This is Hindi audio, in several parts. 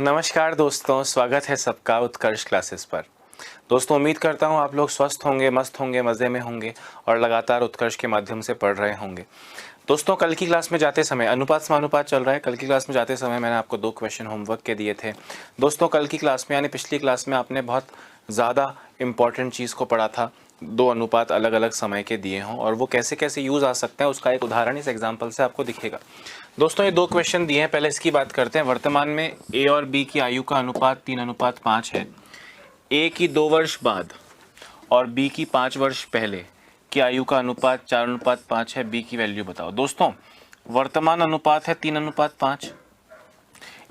नमस्कार दोस्तों, स्वागत है सबका उत्कर्ष क्लासेस पर। दोस्तों, उम्मीद करता हूँ आप लोग स्वस्थ होंगे, मस्त होंगे, मज़े में होंगे और लगातार उत्कर्ष के माध्यम से पढ़ रहे होंगे। दोस्तों, कल की क्लास में जाते समय अनुपात समानुपात चल रहा है। कल की क्लास में जाते समय मैंने आपको 2 क्वेश्चन होमवर्क के दिए थे। दोस्तों, कल की क्लास में यानी पिछली क्लास में आपने बहुत ज़्यादा इम्पॉर्टेंट चीज़ को पढ़ा था। 2 अनुपात अलग अलग समय के दिए हों और वो कैसे कैसे यूज़ आ सकते हैं उसका एक उदाहरण इस एग्जाम्पल से आपको दिखेगा। दोस्तों, ये 2 क्वेश्चन दिए हैं, पहले इसकी बात करते हैं। वर्तमान में ए और बी की आयु का अनुपात 3:5 है। ए की 2 वर्ष बाद और बी की 5 वर्ष पहले की आयु का अनुपात 4:5 है। बी की वैल्यू बताओ। दोस्तों, वर्तमान अनुपात है 3:5,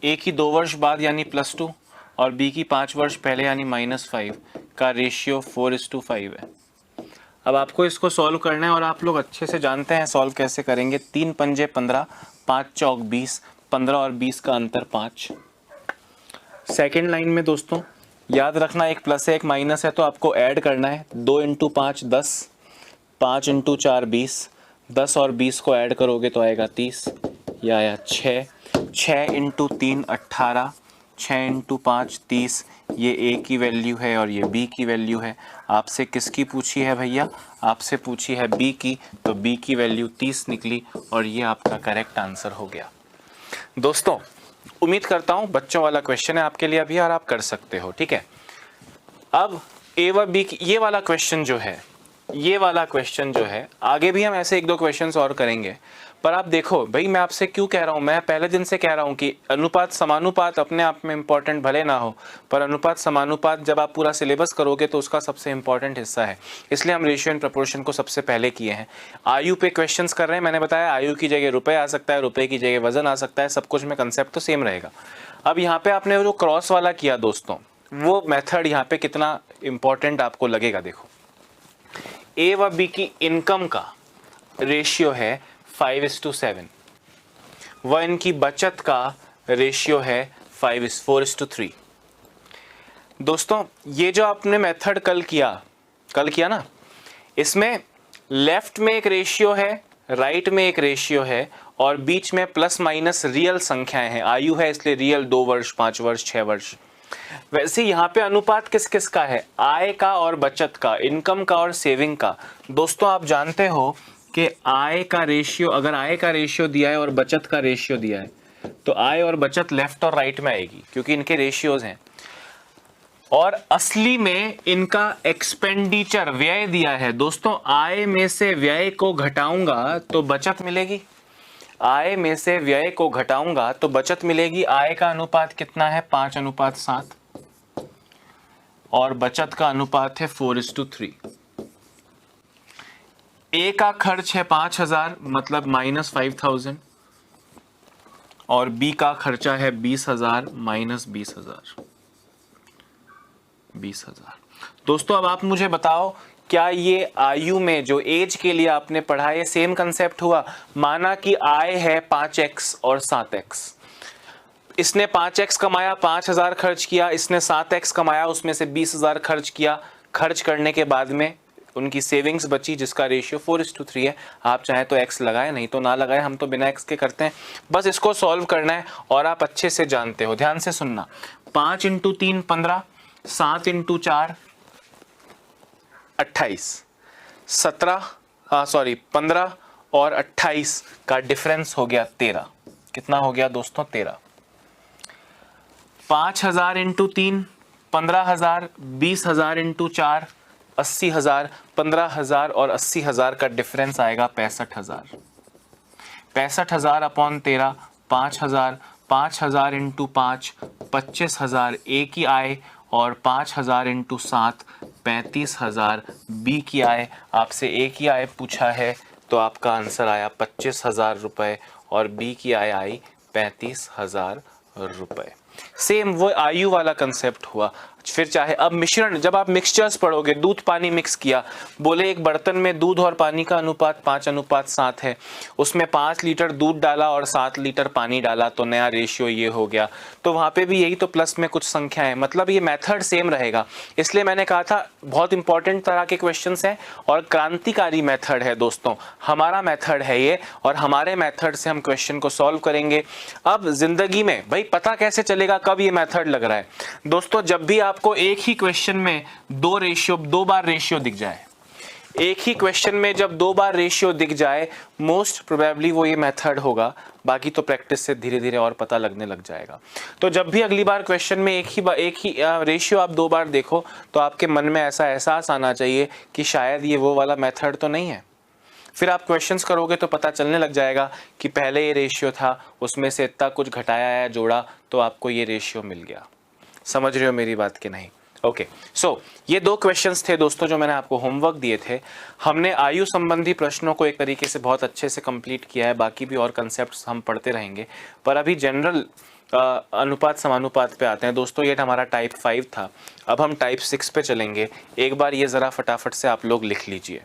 ए की 2 वर्ष बाद यानी +2 और बी की 5 वर्ष पहले यानी -5 का रेशियो 4:5 है। अब आपको इसको सॉल्व करना है और आप लोग अच्छे से जानते हैं सॉल्व कैसे करेंगे। 3 पंजे 15, 5 चौक 20, 15 और 20 का अंतर 5। सेकेंड लाइन में दोस्तों याद रखना, एक प्लस है एक माइनस है, तो आपको ऐड करना है। 2 × 5 10, 5 × 4 20, 10 और 20 को ऐड करोगे तो आएगा 30, या आया 6 × 3 18, 6 × 5 30। ये ए की वैल्यू है और ये बी की वैल्यू है। आपसे किसकी पूछी है भैया? आपसे पूछी है बी की, तो बी की वैल्यू 30 निकली और ये आपका करेक्ट आंसर हो गया। दोस्तों, उम्मीद करता हूँ बच्चों वाला क्वेश्चन है आपके लिए अभी और आप कर सकते हो, ठीक है। अब ए व बी ये वाला क्वेश्चन जो है आगे भी हम ऐसे 1-2 क्वेश्चन और करेंगे। पर आप देखो भाई, मैं आपसे क्यों कह रहा हूँ, मैं पहले दिन से कह रहा हूँ कि अनुपात समानुपात अपने आप में इंपॉर्टेंट भले ना हो, पर अनुपात समानुपात जब आप पूरा सिलेबस करोगे तो उसका सबसे इंपॉर्टेंट हिस्सा है। इसलिए हम रेशियो एंड प्रोपोर्शन को सबसे पहले किए हैं। आयु पे क्वेश्चंस कर रहे हैं। मैंने बताया आयु की जगह रुपए आ सकता है, रुपए की जगह वजन आ सकता है, सब कुछ में कंसेप्ट तो सेम रहेगा। अब यहाँ पे आपने जो क्रॉस वाला किया दोस्तों, वो मेथड यहाँ पे कितना इंपॉर्टेंट आपको लगेगा। देखो, ए व बी की इनकम का रेशियो है 5:7 व इनकी बचत का रेशियो है 4:3। दोस्तों, ये जो आपने मेथड कल किया ना, इसमें लेफ्ट में एक रेशियो है, राइट में एक रेशियो है और बीच में प्लस माइनस रियल संख्याएं हैं। आयु है इसलिए रियल 2 वर्ष, 5 वर्ष, 6 वर्ष। वैसे यहाँ पे अनुपात किस किस का है? आय का और बचत का, इनकम का और सेविंग का। दोस्तों, आप जानते हो कि आय का रेशियो, अगर आय का रेशियो दिया है और बचत का रेशियो दिया है तो आय और बचत लेफ्ट और राइट में आएगी क्योंकि इनके रेशियोज हैं। और असली में इनका एक्सपेंडिचर, व्यय दिया है। दोस्तों, आय में से व्यय को घटाऊंगा तो बचत मिलेगी। आय में से व्यय को घटाऊंगा तो बचत मिलेगी। आय का अनुपात कितना है? 5:7 और बचत का अनुपात है 4:3। ए का खर्च है 5,000 मतलब -5,000 और बी का खर्चा है 20,000 -20,000। दोस्तों, अब आप मुझे बताओ, क्या ये आयु में जो एज के लिए आपने पढ़ा है सेम कंसेप्ट हुआ? माना कि आय है 5x और 7x। इसने 5x कमाया, 5,000 खर्च किया, इसने 7x कमाया, उसमें से 20,000 खर्च किया। खर्च करने के बाद में उनकी सेविंग्स बची जिसका रेशियो 4:3 है। आप चाहे तो x लगाए, नहीं तो ना लगाए, हम तो बिना x के करते हैं। बस इसको सॉल्व करना है और आप अच्छे से जानते हो। ध्यान से सुनना, 5 × 3 15, 7 × 4 28, 15 और 28 का डिफरेंस हो गया 13। कितना हो गया दोस्तों? 13। 5,000 × 3 15,000, 20,000 × 4 80,000, 15,000 और 80,000 का डिफरेंस आएगा 65,000। 65,000 / 13 5,000, 5,000 × 5 25,000 ए की आय और 5,000 × 7 35,000 बी की आय। आपसे ए की आय पूछा है तो आपका आंसर आया 25,000 रुपये और बी की आय आई 35,000 रुपये। सेम वो आयु वाला कंसेप्ट हुआ। फिर चाहे अब मिश्रण, जब आप मिक्सचर्स पढ़ोगे, दूध पानी मिक्स किया, बोले एक बर्तन में दूध और पानी का अनुपात 5:7 है, उसमें 5 लीटर दूध डाला और 7 लीटर पानी डाला, तो नया रेशियो ये हो गया। तो वहाँ पे भी यही तो प्लस में कुछ संख्या है, मतलब ये मेथड सेम रहेगा। इसलिए मैंने कहा था बहुत इंपॉर्टेंट तरह के क्वेश्चंस हैं और क्रांतिकारी मेथड है दोस्तों, हमारा मेथड है ये, और हमारे मेथड से हम क्वेश्चन को सॉल्व करेंगे। अब जिंदगी में भाई पता कैसे चलेगा कब ये मेथड लग रहा है दोस्तों? जब भी आपको एक ही क्वेश्चन में दो बार रेशियो दिख जाए, एक ही क्वेश्चन में जब 2 बार रेशियो दिख जाए, मोस्ट प्रोबेबली वो ये मेथड होगा। बाकी तो प्रैक्टिस से धीरे धीरे और पता लगने लग जाएगा। तो जब भी अगली बार क्वेश्चन में एक ही रेशियो आप 2 बार देखो, तो आपके मन में ऐसा एहसास आना चाहिए कि शायद ये वो वाला मेथड तो नहीं है। फिर आप क्वेश्चंस करोगे तो पता चलने लग जाएगा कि पहले ये रेशियो था, उसमें से इतना कुछ घटाया या जोड़ा तो आपको ये रेशियो मिल गया। समझ रहे हो मेरी बात कि नहीं? ओके, सो ये 2 क्वेश्चंस थे दोस्तों जो मैंने आपको होमवर्क दिए थे। हमने आयु संबंधी प्रश्नों को एक तरीके से बहुत अच्छे से कंप्लीट किया है, बाकी भी और कंसेप्ट्स हम पढ़ते रहेंगे, पर अभी जनरल अनुपात समानुपात पे आते हैं दोस्तों। ये हमारा टाइप 5 था, अब हम टाइप 6 पे चलेंगे। एक बार ये ज़रा फटाफट से आप लोग लिख लीजिए।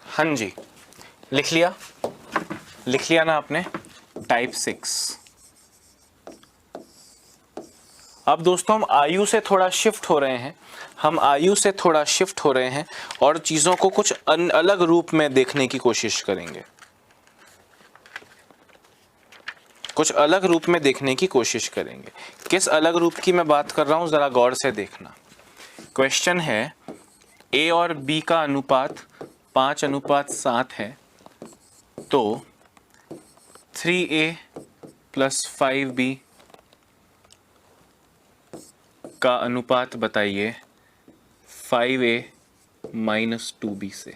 हाँ जी, लिख लिया ना आपने? टाइप 6। अब दोस्तों हम आयु से थोड़ा शिफ्ट हो रहे हैं, और चीज़ों को कुछ अलग रूप में देखने की कोशिश करेंगे, किस अलग रूप की मैं बात कर रहा हूं जरा गौर से देखना। क्वेश्चन है ए और बी का अनुपात 5:7 है, तो 3A + 5B का अनुपात बताइए 5A - 2B से।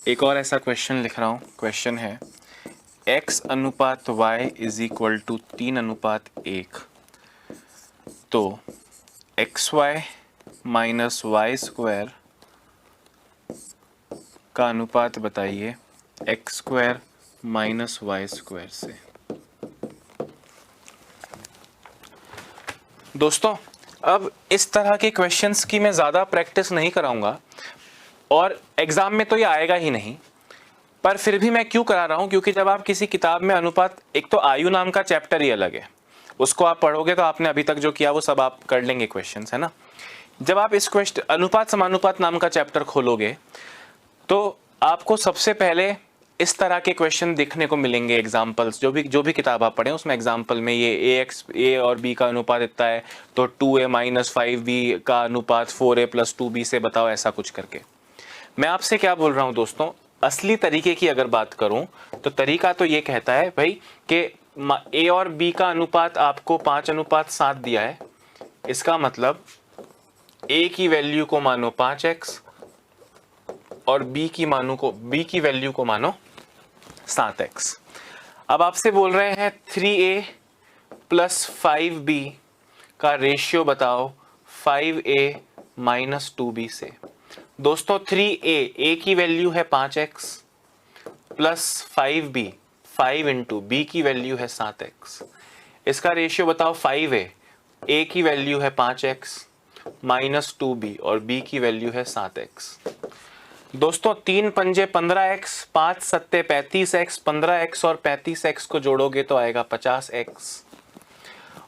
एक और ऐसा क्वेश्चन लिख रहा हूँ। क्वेश्चन है x/y = 3:1, तो xy - y² का अनुपात बताइए x² - y² से। दोस्तों अब इस तरह के क्वेश्चंस की मैं ज़्यादा प्रैक्टिस नहीं कराऊंगा, और एग्ज़ाम में तो ये आएगा ही नहीं, पर फिर भी मैं क्यों करा रहा हूँ, क्योंकि जब आप किसी किताब में अनुपात, एक तो आयु नाम का चैप्टर ही अलग है, उसको आप पढ़ोगे तो आपने अभी तक जो किया वो सब आप कर लेंगे क्वेश्चंस, है ना। जब आप इस क्वेश्चन अनुपात समानुपात नाम का चैप्टर खोलोगे तो आपको सबसे पहले इस तरह के क्वेश्चन देखने को मिलेंगे। एग्जाम्पल्स जो भी किताब आप पढ़ें उसमें एग्जाम्पल में ये ए और बी का अनुपात इतना है, तो 2A - 5B का अनुपात 4A + 2B से बताओ, ऐसा कुछ करके। मैं आपसे क्या बोल रहा हूँ दोस्तों, असली तरीके की अगर बात करूं तो तरीका तो ये कहता है भाई कि ए और बी का अनुपात आपको 5:7 दिया है, इसका मतलब ए की वैल्यू को मानो 5x और बी की वैल्यू को मानो 7x। अब आपसे बोल रहे हैं 3A + 5B का रेशियो बताओ 5A - 2B से। दोस्तों 3A की वैल्यू है 5x प्लस 5B 5 × B की वैल्यू है 7x, इसका रेशियो बताओ 5A की वैल्यू है 5x - 2B और B की वैल्यू है 7x। दोस्तों 3 पंजे 15x, 5 सत्ते 35x, 15x और 35x को जोड़ोगे तो आएगा 50x,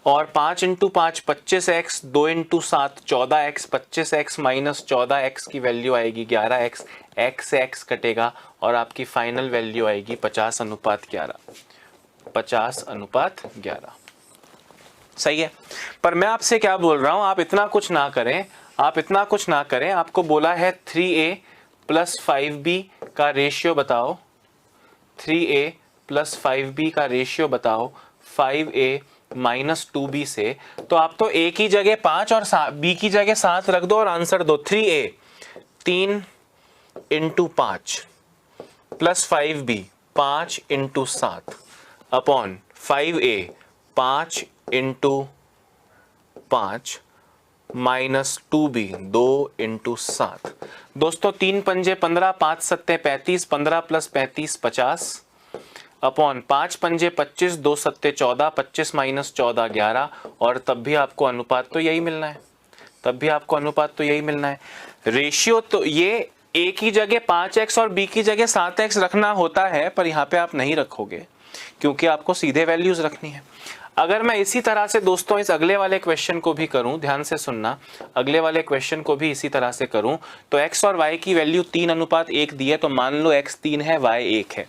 और 5 × 5 25x, 2 × 7 14x, 25x - 14x की वैल्यू आएगी 11x, x से x कटेगा और आपकी फाइनल वैल्यू आएगी 50:11। 50:11 सही है। पर मैं आपसे क्या बोल रहा हूं, आप इतना कुछ ना करें, आपको बोला है 3A + 5B का रेशियो बताओ, 3A + 5B का रेशियो बताओ 5A - 2B से। तो आप तो A की जगह 5 और B की जगह 7 रख दो और आंसर दो। 3A 3 into 5 plus 5b 5 into 7 upon 5a 5 into 5 minus 2b 2 into 7। दोस्तों 3 पंजे 15, 5 सत्ते 35, 15 प्लस 35 50 अपॉन 5 पंजे 25, 2 सत्ते 14, 25 माइनस 14 11, और तब भी आपको अनुपात तो यही मिलना है, तब भी आपको अनुपात तो यही मिलना है। रेशियो तो ये a की जगह 5x और b की जगह 7x रखना होता है, पर यहाँ पे आप नहीं रखोगे क्योंकि आपको सीधे वैल्यूज रखनी है। अगर मैं इसी तरह से दोस्तों इस अगले वाले क्वेश्चन को भी करूं, ध्यान से सुनना, अगले वाले क्वेश्चन को भी इसी तरह से करूं तो x और y की वैल्यू 3:1 दी है, तो मान लो x 3 है y 1 है।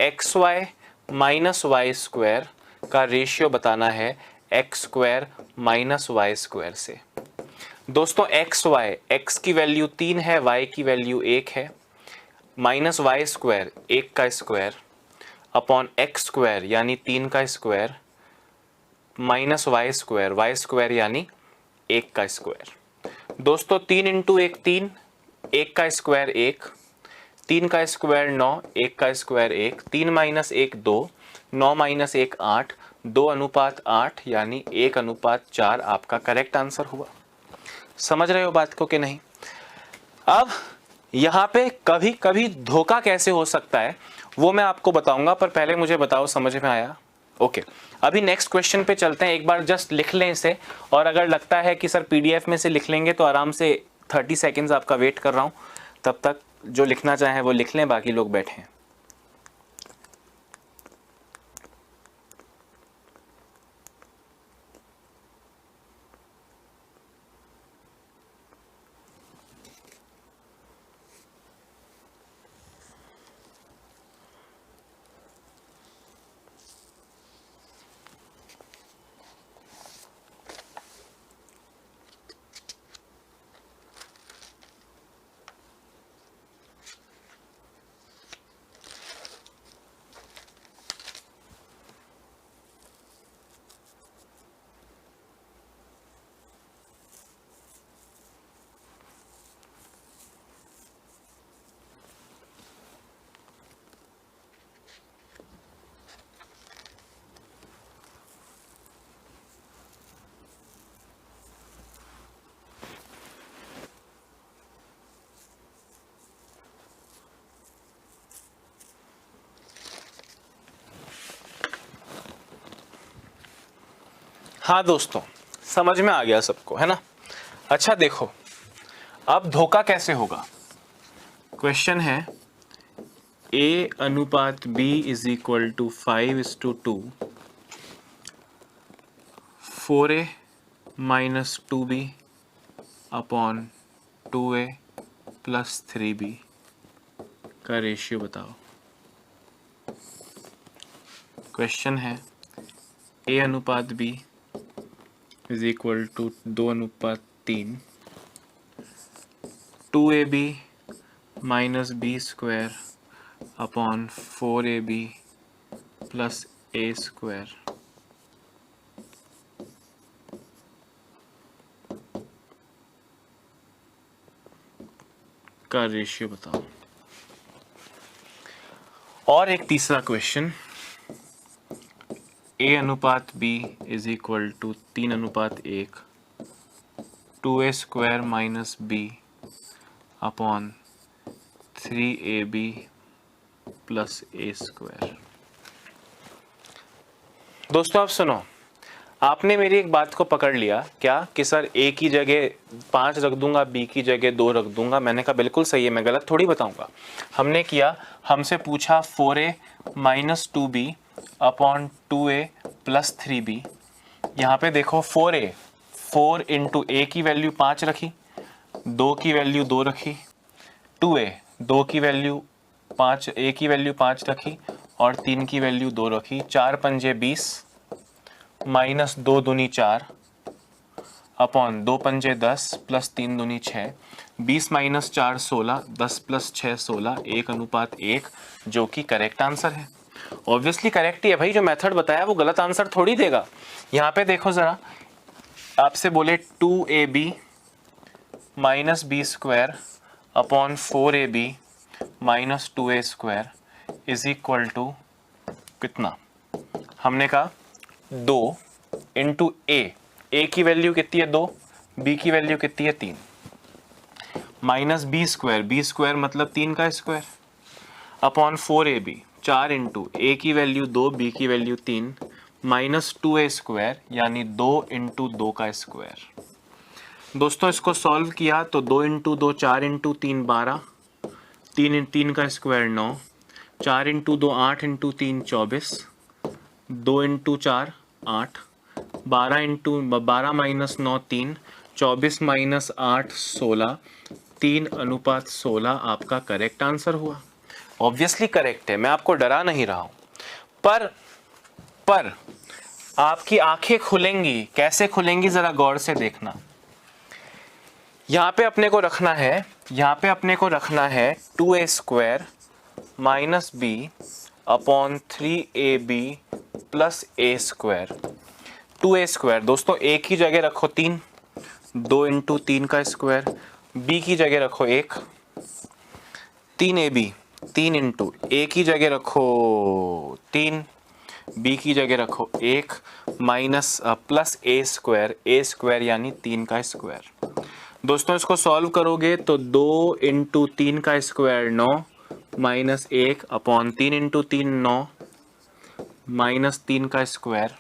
xy माइनस वाई स्क्वायर का रेशियो बताना है x square minus y square से। दोस्तों x की वैल्यू 3 है, y की वैल्यू 1 है, माइनस वाई स्क्वायर 1 का स्क्वायर अपॉन एक्स स्क्वायर यानी 3 का स्क्वायर माइनस वाई स्क्वायर यानी 1 का स्क्वायर। दोस्तों 3 इंटू 1 3, 1 का स्क्वायर 1, 3 का स्क्वायर 9, 1 का स्क्वायर 1, 3 माइनस 1 2, 9 माइनस 1 8, 2:8 यानी 1:4 आपका करेक्ट आंसर हुआ। समझ रहे हो बात को कि नहीं? अब यहाँ पे कभी कभी धोखा कैसे हो सकता है वो मैं आपको बताऊंगा, पर पहले मुझे बताओ समझ में आया? ओके, अभी नेक्स्ट क्वेश्चन पे चलते हैं। एक बार जस्ट लिख लें इसे, और अगर लगता है कि सर पीडीएफ में से लिख लेंगे तो आराम से 30 सेकेंड्स आपका वेट कर रहा हूँ, तब तक जो लिखना चाहें वो लिख लें, बाकी लोग बैठें। हाँ दोस्तों, समझ में आ गया सबको, है ना? अच्छा देखो, अब धोखा कैसे होगा। क्वेश्चन है A/B is equal to 5:2, 4A minus 2B upon 2A plus 3B का रेशियो बताओ। क्वेश्चन है A/B is equal to 2:3, 2AB minus B square upon 4AB plus A square का रेशियो बताओ। और एक तीसरा question, A/B is equal to 3:1, 2A square minus B upon 3AB plus A square. दोस्तों आप सुनो, आपने मेरी एक बात को पकड़ लिया क्या कि सर A की जगह 5 रख दूंगा, B की जगह 2 रख दूंगा। मैंने कहा बिल्कुल सही है, मैं गलत थोड़ी बताऊंगा। हमने किया, हमसे पूछा 4A minus 2B upon 2A plus 3B। यहाँ पे देखो 4 इंटू A की वैल्यू 5 रखी, 2 की वैल्यू 2 रखी, 2A 2 की वैल्यू 5, A की वैल्यू 5 रखी और 3 की वैल्यू 2 रखी। 4 पंजे 20 माइनस 2 दूनी 4 अपॉन 2 पंजे 10 प्लस 3 दूनी 6, 20 माइनस 4 16, 10 प्लस 6 16, 1:1, जो कि करेक्ट आंसर है। ऑब्वियसली करेक्ट ही है भाई, जो मेथड बताया वो गलत आंसर थोड़ी देगा। यहाँ पे देखो जरा, आपसे बोले 2AB minus B square upon 4ab minus 2a² is equal to कितना, हमने कहा 2 इंटू ए की वैल्यू कितनी है 2, बी की वैल्यू कितनी है 3, माइनस बी स्क्वायर मतलब 3 का स्क्वायर अपॉन 4ab 4 इंटू ए की वैल्यू 2 बी की वैल्यू 3 माइनस 2a² यानी 2 इंटू 2 का स्क्वायर। दोस्तों इसको सॉल्व किया तो 2 इंटू 2 4 इंटू 3 12, 3 का square 9, 4 into 2 8 into 3 24, 2 into 4 8, 12 into 12 minus 9 3, 24 minus 8 16, 3:16 आपका करेक्ट आंसर हुआ। ऑब्वियसली करेक्ट है, मैं आपको डरा नहीं रहा हूं, पर आपकी आंखें खुलेंगी, कैसे खुलेंगी जरा गौर से देखना। यहां पे अपने को रखना है 2a² minus B upon 3ab plus a²। 2a² दोस्तों a की जगह रखो 3, 2 इंटू 3 का स्क्वायर, b की जगह रखो 1, 3ab 3 इंटू a की जगह रखो 3, b की जगह रखो 1 माइनस प्लस a² यानी 3 का स्क्वायर। दोस्तों इसको सॉल्व करोगे तो 2 इंटू 3 का square 9 minus 1 upon 3 into 3 9 minus 3 का स्क्वायर।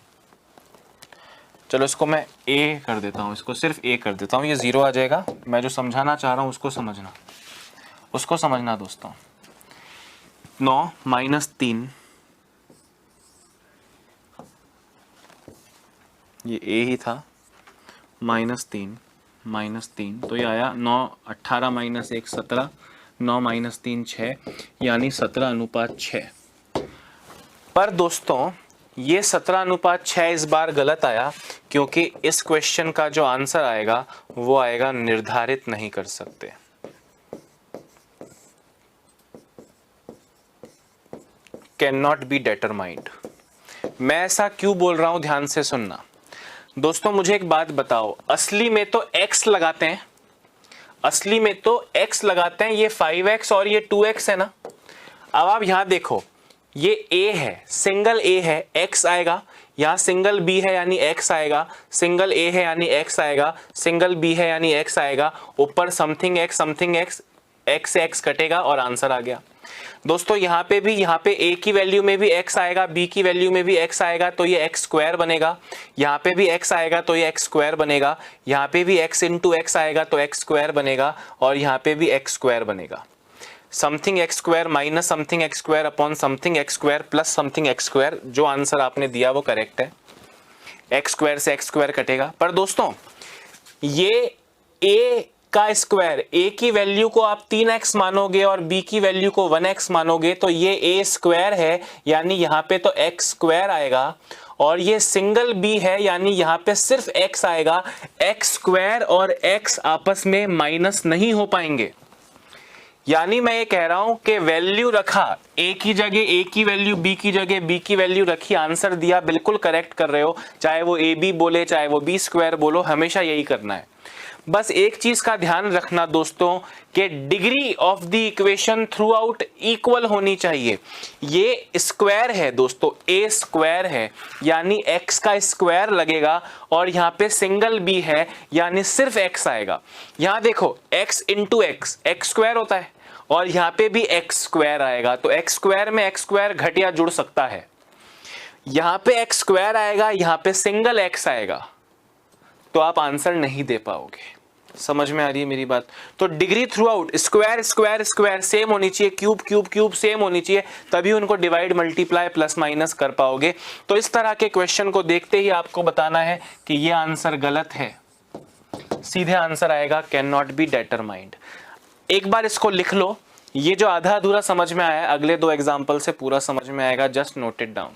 चलो इसको मैं a कर देता हूँ, इसको सिर्फ a कर देता हूँ, ये 0 आ जाएगा। मैं जो समझाना चाह रहा हूँ उसको समझना दोस्तों। 9 माइनस 3 ये a ही था, माइनस 3 तो ये आया 9 18 माइनस 1 17, 9 माइनस 3 6 यानी 17:6। पर दोस्तों ये 17:6 इस बार गलत आया क्योंकि इस क्वेश्चन का जो आंसर आएगा वो आएगा निर्धारित नहीं कर सकते। Can not be determined. मैं ऐसा क्यों बोल रहा हूं, ध्यान से सुनना दोस्तों। मुझे एक बात बताओ, असली में तो x लगाते हैं, ये 5x और ये 2x है ना। अब आप यहां देखो, ये a है, सिंगल a है, x आएगा, यहां सिंगल b है यानी x आएगा, सिंगल a है यानी x आएगा, सिंगल b है यानी x आएगा, ऊपर समथिंग x x से x कटेगा और आंसर आ गया। दोस्तों यहाँ पे a की वैल्यू में भी x आएगा, b की वैल्यू में भी x आएगा तो ये x² बनेगा, यहाँ पे भी x आएगा तो ये x² बनेगा, यहाँ पे भी x इंटू x आएगा तो x² बनेगा और यहाँ पे भी x² बनेगा। Something x² minus something x² upon something x² plus something x², जो आंसर आपने दिया वो करेक्ट है। x² से x² कटेगा। पर दोस्तों ये a का स्क्वायर, a की वैल्यू को आप 3x मानोगे और b की वैल्यू को 1x मानोगे तो ये a² है यानी यहाँ पे तो x² आएगा, और ये सिंगल b है यानी यहाँ पे सिर्फ x आएगा। x² और x आपस में माइनस नहीं हो पाएंगे। यानी मैं ये कह रहा हूं कि वैल्यू रखा, a की जगह a की वैल्यू, b की जगह b की वैल्यू रखी, आंसर दिया, बिल्कुल करेक्ट कर रहे हो। चाहे वो ab बोले चाहे वो b² बोलो, हमेशा यही करना है। बस एक चीज का ध्यान रखना दोस्तों कि degree of the equation through out equal होनी चाहिए। ये स्क्वायर है दोस्तों, a² है यानी x का स्क्वायर लगेगा, और यहाँ पे सिंगल b है यानी सिर्फ x आएगा। यहाँ देखो x इंटू x² होता है और यहाँ पे भी x² आएगा, तो x² में x² घटिया जुड़ सकता है। यहाँ पे x² आएगा, यहाँ पे सिंगल x आएगा, तो आप आंसर नहीं दे पाओगे। समझ में आ रही है मेरी बात? तो degree through out square same होनी चाहिए, क्यूब सेम होनी चाहिए, तभी उनको डिवाइड मल्टीप्लाई प्लस माइनस कर पाओगे। तो इस तरह के क्वेश्चन को देखते ही आपको बताना है कि ये आंसर गलत है, सीधे आंसर आएगा कैन नॉट बी डिटरमाइंड। एक बार इसको लिख लो, ये जो आधा अधूरा समझ में आया अगले 2 एग्जाम्पल से पूरा समझ में आएगा। Just note it down.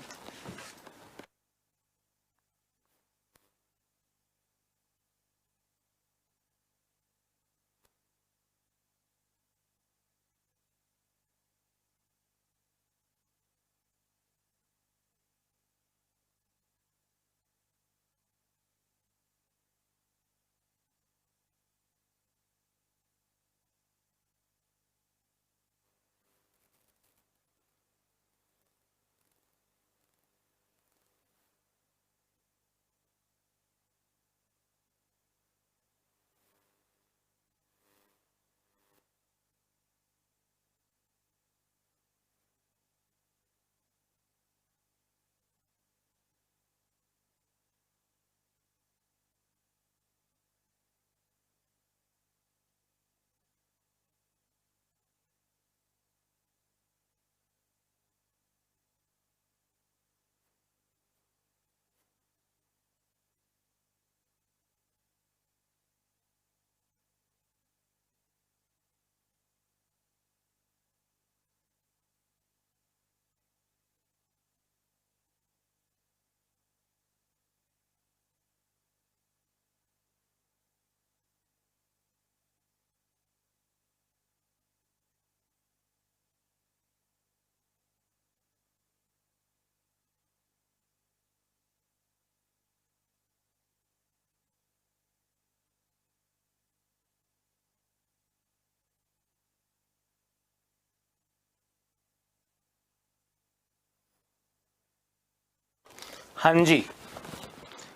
हाँ जी,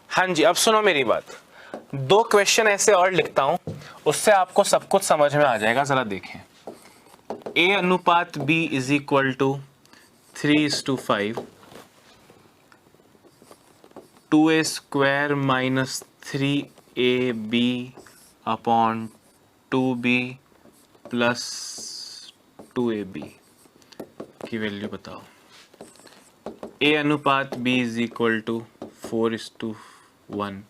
हाँ जी, अब सुनो मेरी बात। 2 क्वेश्चन ऐसे और लिखता हूं, उससे आपको सब कुछ समझ में आ जाएगा। जरा देखें। A अनुपात B is equal to 3:5, 2A square minus 3AB upon 2B plus 2AB की वैल्यू बताओ। A अनुपात B is equal to 4:1,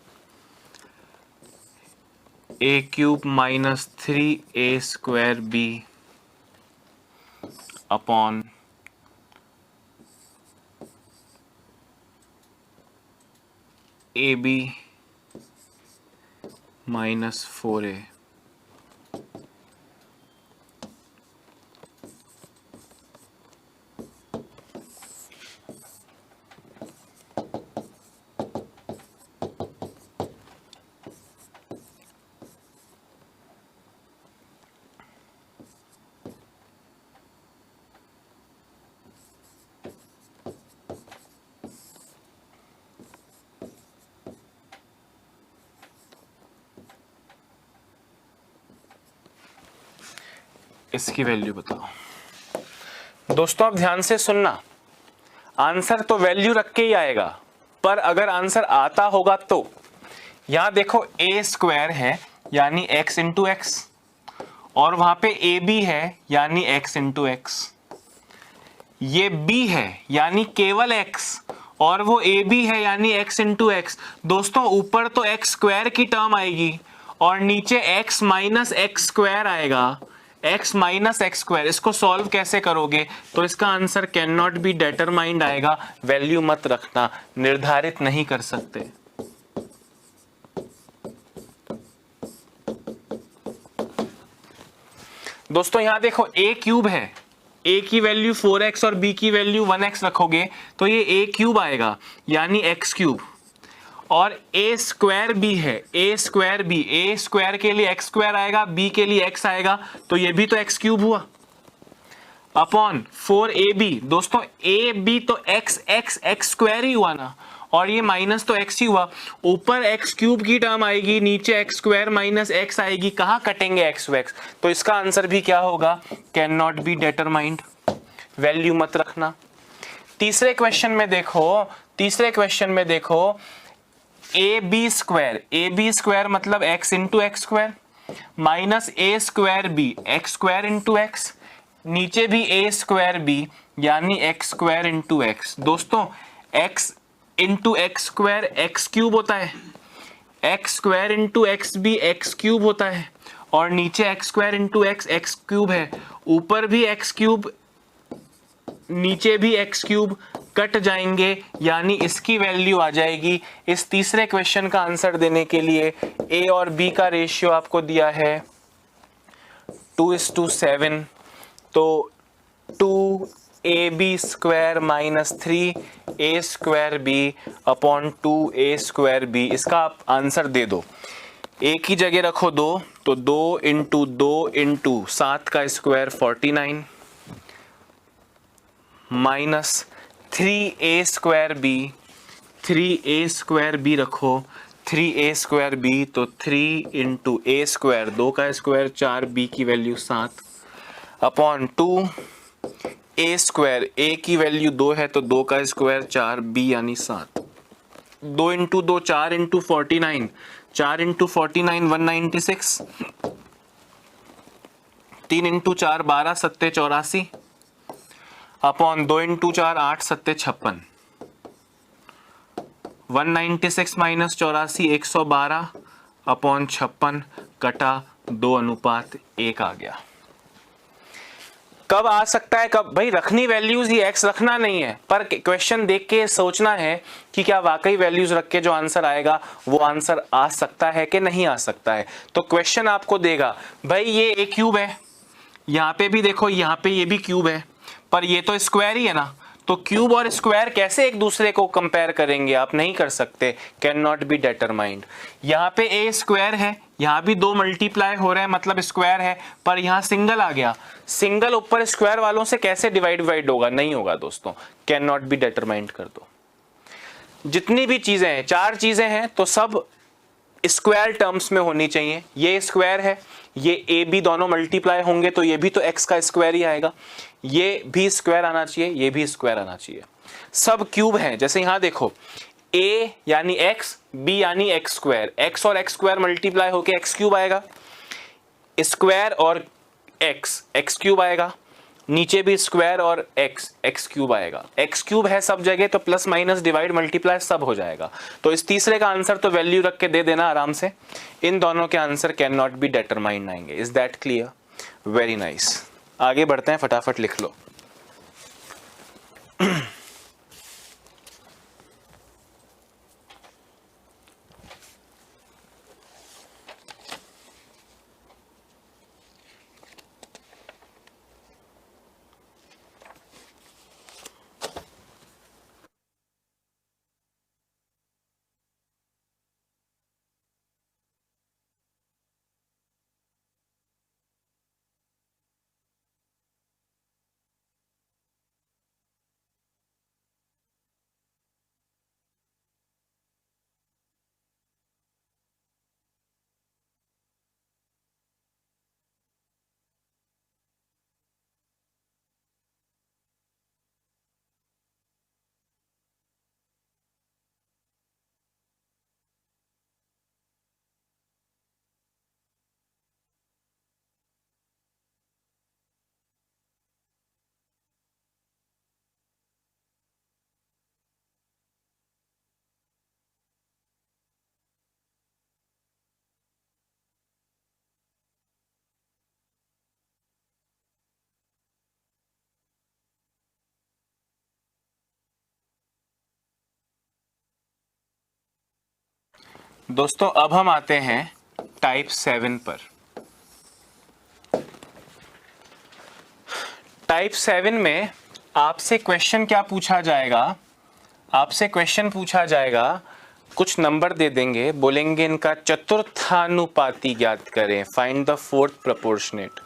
A cube minus 3A square B upon AB minus 4A। इसकी वैल्यू बताओ। दोस्तों अब ध्यान से सुनना, आंसर तो वैल्यू रख के ही आएगा, पर अगर आंसर आता होगा तो यहां देखो ए स्क्वायर है यानी x इंटू एक्स, और वहां पे ए बी है यानी x इंटू एक्स, ये b है यानी केवल x, और वो ए बी है यानी x इंटू एक्स। दोस्तों ऊपर तो x स्क्वायर की टर्म आएगी और नीचे x माइनस एक्स स्क्वायर आएगा, x माइनस एक्स स्क्वायर। इसको सॉल्व कैसे करोगे? तो इसका answer can not be determined आएगा। वैल्यू मत रखना, निर्धारित नहीं कर सकते। दोस्तों यहां देखो a क्यूब है, a की वैल्यू 4x और b की वैल्यू 1x रखोगे तो ये a क्यूब आएगा यानी x क्यूब, और a स्क्वायर b है, a square b, a square के लिए x स्क्वायर आएगा, b के लिए x आएगा, तो ये भी तो x क्यूब हुआ अपॉन 4ab। दोस्तों ab तो x स्क्वायर ही हुआ ना, और ये माइनस तो x ही हुआ। ऊपर x क्यूब की टर्म आएगी, नीचे x स्क्वायर माइनस x आएगी, कहां कटेंगे x x? तो इसका आंसर भी क्या होगा? Can not be determined. Value मत रखना। तीसरे क्वेश्चन में देखो ए बी स्क्वायर मतलब x into x square minus a square b, x square into x, नीचे भी ए स्क्वायर बी यानी एक्स स्क्वायर इंटू एक्स। दोस्तों x into x square x cube होता है, एक्स स्क्वायर इंटू एक्स भी एक्स क्यूब होता है, और नीचे x square into x x cube है, ऊपर भी एक्स क्यूब नीचे भी एक्स क्यूब, कट जाएंगे यानी इसकी वैल्यू आ जाएगी। इस तीसरे क्वेश्चन का आंसर देने के लिए a और b का रेशियो आपको दिया है 2:7, तो 2ab square minus 3a square b upon 2a square b। इसका आप आंसर दे दो, a की जगह रखो 2, तो 2 इंटू 7 का square 49 minus 3a square b, 3a square b रखो, 3a स्क्वायर b तो 3 इंटू a स्क्वायर, 2 का स्क्वायर 4, b की value 7 upon 2 a square, a की वैल्यू 2 है तो 2 का स्क्वायर 4, b यानी 7, 2 into 2 4 into 49, 4 into 49 196, 3 into 4 12 7 84 upon 2 into 4 8 7 56, 196 minus 84 112 upon 56 कटा 2:1 आ गया। कब आ सकता है? कब भाई? रखनी वैल्यूज ही, x रखना नहीं है, पर क्वेश्चन देख के सोचना है कि क्या वाकई वैल्यूज रख के जो आंसर आएगा वो आंसर आ सकता है कि नहीं आ सकता है। तो क्वेश्चन आपको देगा भाई ये a क्यूब है, यहाँ पे भी देखो, यहाँ पे ये भी क्यूब है, पर ये तो स्क्वायर ही है ना, तो क्यूब और स्क्वायर कैसे एक दूसरे को कंपेयर करेंगे? आप नहीं कर सकते, कैन नॉट बी डिटरमाइंड। यहाँ पे a स्क्वायर है, यहाँ भी 2 मल्टीप्लाई हो रहे हैं मतलब स्क्वायर है, पर यहाँ सिंगल आ गया, सिंगल ऊपर स्क्वायर वालों से कैसे डिवाइड होगा? नहीं होगा दोस्तों, कैन नॉट बी डिटरमाइंड कर दो। जितनी भी चीजें हैं, 4 चीजें हैं तो सब स्क्वायर टर्म्स में होनी चाहिए। ये स्क्वायर है, ये ए बी दोनों मल्टीप्लाई होंगे तो ये भी तो एक्स का स्क्वायर ही आएगा, ये भी स्क्वायर आना चाहिए, ये भी स्क्वायर आना चाहिए। सब क्यूब हैं, जैसे यहां देखो ए यानी एक्स, बी यानी एक्स स्क्वायर, एक्स और एक्स स्क्वायर मल्टीप्लाई होके एक्स क्यूब आएगा, स्क्वायर और एक्स एक्स क्यूब आएगा, नीचे भी स्क्वायर और एक्स एक्स क्यूब आएगा। एक्स क्यूब है सब जगह तो प्लस माइनस डिवाइड मल्टीप्लाई सब हो जाएगा। तो इस तीसरे का आंसर तो वैल्यू रख के दे देना आराम से। इन दोनों के answer can not be determined आएंगे। Is that clear? Very nice. आगे बढ़ते हैं, फटाफट लिख लो। दोस्तों अब हम आते हैं टाइप 7 पर। टाइप 7 में आपसे क्वेश्चन क्या पूछा जाएगा? आपसे क्वेश्चन पूछा जाएगा, कुछ नंबर दे देंगे, बोलेंगे इनका चतुर्थानुपाती ज्ञात करें, find the fourth proportionate.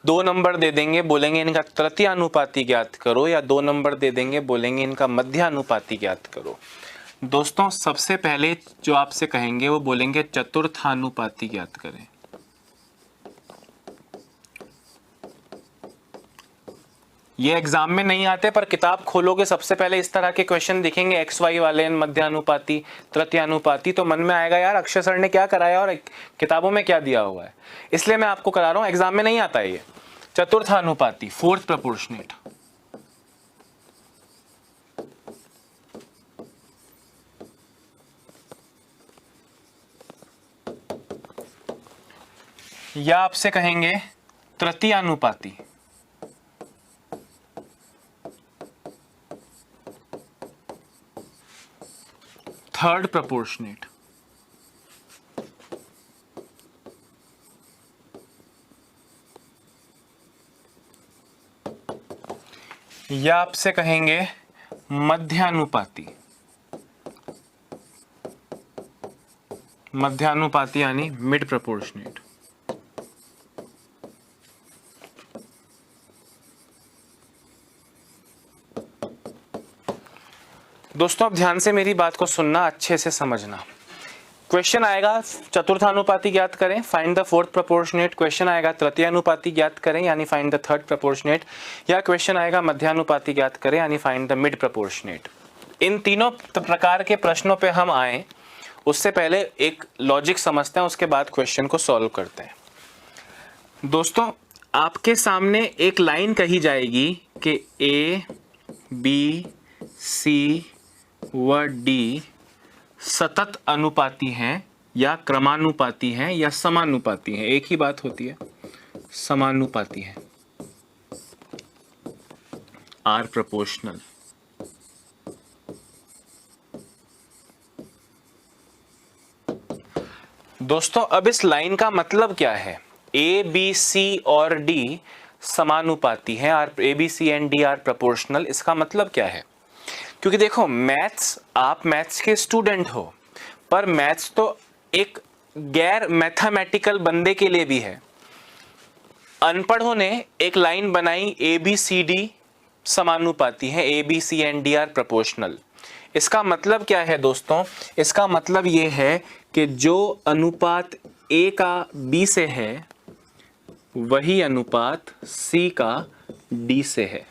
2 number दे देंगे, बोलेंगे इनका तृतीयानुपाती ज्ञात करो, या 2 नंबर दे देंगे, बोलेंगे इनका मध्यानुपाती ज्ञात करो। दोस्तों सबसे पहले जो आपसे कहेंगे वो बोलेंगे चतुर्थानुपाती ज्ञात करें। ये एग्जाम में नहीं आते, पर किताब खोलोगे सबसे पहले इस तरह के क्वेश्चन दिखेंगे, एक्स वाई वाले, मध्यानुपाती, तृतीयानुपाती, तो मन में आएगा यार अक्षय सर ने क्या कराया और किताबों में क्या दिया हुआ है। इसलिए मैं आपको करा रहा हूं, एग्जाम में नहीं आता है ये। चतुर्थानुपाती, फोर्थ प्रोपोर्शनेट। या आपसे कहेंगे तृतीयानुपाती। Third proportionate. या आपसे कहेंगे मध्यानुपाती। मध्यानुपाती यानी मिड प्रोपोर्शनेट। दोस्तों अब ध्यान से मेरी बात को सुनना, अच्छे से समझना। क्वेश्चन आएगा चतुर्थानुपाती ज्ञात करें, find the fourth proportionate. Question आएगा तृतीयानुपाती ज्ञात करें यानी फाइंड द थर्ड प्रोपोर्शनेट, या क्वेश्चन आएगा मध्यानुपाती ज्ञात करें यानी फाइंड द मिड प्रोपोर्शनेट। इन तीनों प्रकार के प्रश्नों पे हम आए उससे पहले एक लॉजिक समझते हैं, उसके बाद क्वेश्चन को सॉल्व करते हैं। दोस्तों आपके सामने एक लाइन कही जाएगी कि ए बी सी व डी सतत अनुपाती हैं या क्रमानुपाती हैं या समानुपाती हैं, एक ही बात होती है, समानुपाती है, आर प्रोपोर्शनल। दोस्तों अब इस लाइन का मतलब क्या है? ए बी सी और डी समानुपाती हैं, are A B C and D are proportional. इसका मतलब क्या है? क्योंकि देखो मैथ्स, आप मैथ्स के स्टूडेंट हो, पर मैथ्स तो एक गैर मैथमेटिकल बंदे के लिए भी है। अनपढ़ों ने एक लाइन बनाई, ए बी सी डी समानुपाती है, A B C and D are proportional. इसका मतलब क्या है दोस्तों? इसका मतलब ये है कि जो अनुपात A का B से है वही अनुपात C का D से है।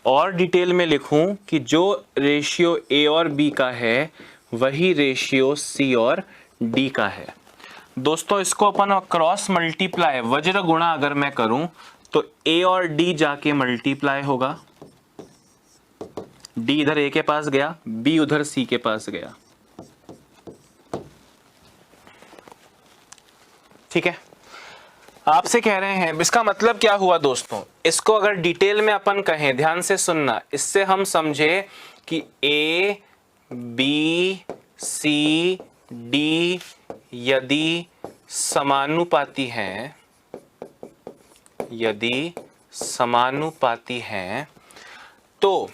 और डिटेल में लिखूं कि जो रेशियो A और B का है वही रेशियो C और D का है। दोस्तों इसको अपन क्रॉस मल्टीप्लाई वज्र गुणा अगर मैं करूं तो A और D जाके मल्टीप्लाई होगा, D इधर A के पास गया, B उधर C के पास गया। ठीक है, आपसे कह रहे हैं इसका मतलब क्या हुआ दोस्तों? इसको अगर डिटेल में अपन कहें, ध्यान से सुनना, इससे हम समझे कि A, B, C, D यदि समानुपाती हैं तो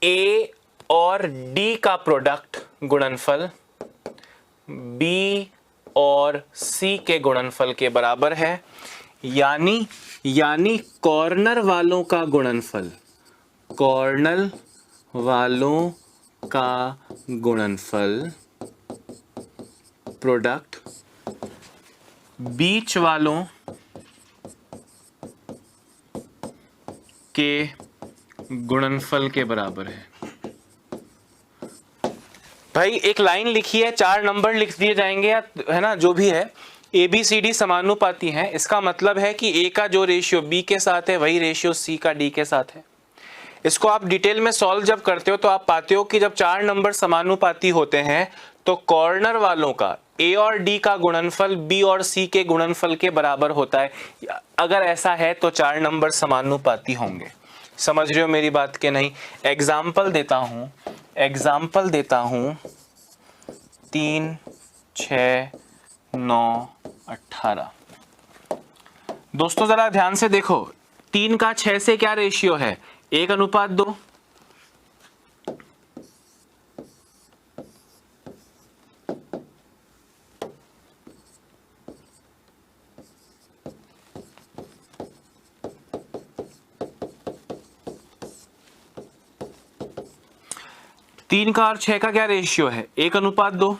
A और D का प्रोडक्ट गुणनफल B और C के गुणनफल के बराबर है। यानी कॉर्नर वालों का गुणनफल प्रोडक्ट बीच वालों के गुणनफल के बराबर है। भाई एक लाइन लिखी है, 4 नंबर लिख दिए जाएंगे या है ना, जो भी है। ए बी सी डी समानुपाती हैं, इसका मतलब है कि ए का जो रेशियो बी के साथ है वही रेशियो सी का डी के साथ है। इसको आप डिटेल में सॉल्व जब करते हो तो आप पाते हो कि जब 4 नंबर समानुपाती होते हैं तो कॉर्नर वालों का ए और डी का गुणनफल बी और सी के गुणनफल के बराबर होता है। अगर ऐसा है तो 4 नंबर समानुपाती होंगे। समझ रहे हो मेरी बात के नहीं? एग्जाम्पल देता हूं 3, 6, 9, 18। दोस्तों जरा ध्यान से देखो, 3 का 6 से क्या रेशियो है? 1:2। 3 का और 6 का क्या रेशियो है? 1:2।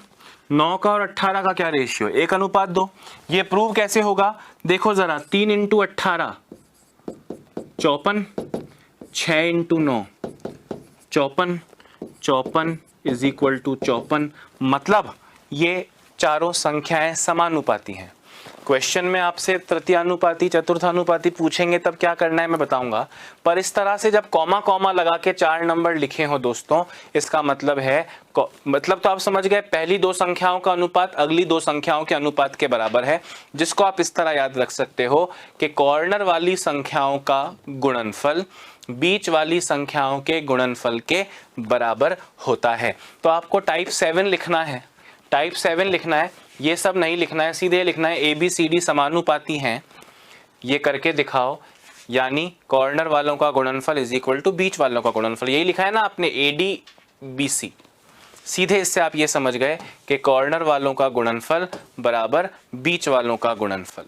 9 का और 18 का क्या रेशियो? 1:2। ये प्रूव कैसे होगा? देखो जरा, 3 × 18 54, 6 × 9 54, 54 इज इक्वल टू 54। मतलब ये चारों संख्याएं समानुपाती हैं। क्वेश्चन में आपसे तृतीयानुपाती चतुर्थानुपाती पूछेंगे तब क्या करना है मैं बताऊंगा, पर इस तरह से जब कॉमा कॉमा लगा के 4 नंबर लिखे हो दोस्तों, इसका मतलब है मतलब तो आप समझ गए, पहली 2 संख्याओं का अनुपात अगली 2 संख्याओं के अनुपात के बराबर है, जिसको आप इस तरह याद रख सकते हो कि कॉर्नर वाली संख्याओं का गुणनफल बीच वाली संख्याओं के गुणनफल के बराबर होता है। तो आपको टाइप 7 लिखना है, टाइप 7 लिखना है, ये सब नहीं लिखना है, सीधे लिखना है ए बी सी डी समानुपाती हैं, ये करके दिखाओ, यानी कॉर्नर वालों का गुणनफल इज इक्वल टू बीच वालों का गुणनफल। यही लिखा है ना आपने, ए डी बी सी। सीधे इससे आप ये समझ गए कि कॉर्नर वालों का गुणनफल बराबर बीच वालों का गुणनफल।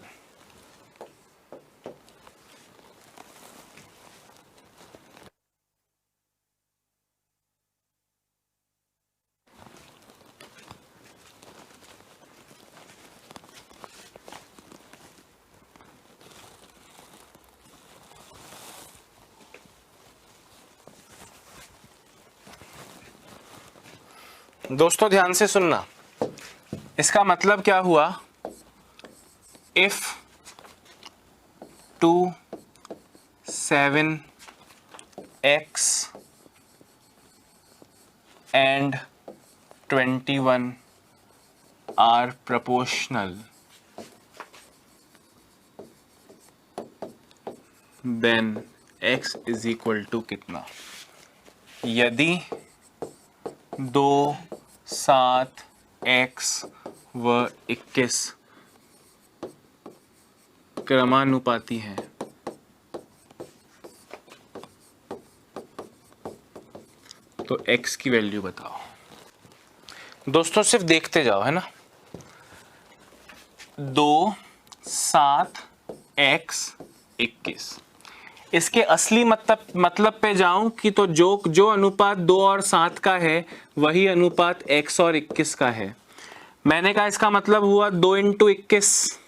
दोस्तों ध्यान से सुनना, इसका मतलब क्या हुआ? If 2, 7 x and 21 are proportional, then x is equal to कितना? यदि 2, 7 x व 21 क्रमानुपाती हैं तो x की वैल्यू बताओ। दोस्तों सिर्फ देखते जाओ, है ना। 2, 7 x 21। इसके असली मतलब पे जाऊं कि तो जो अनुपात 2 और 7 का है वही अनुपात x और 21 का है। मैंने कहा इसका मतलब हुआ 2 into 21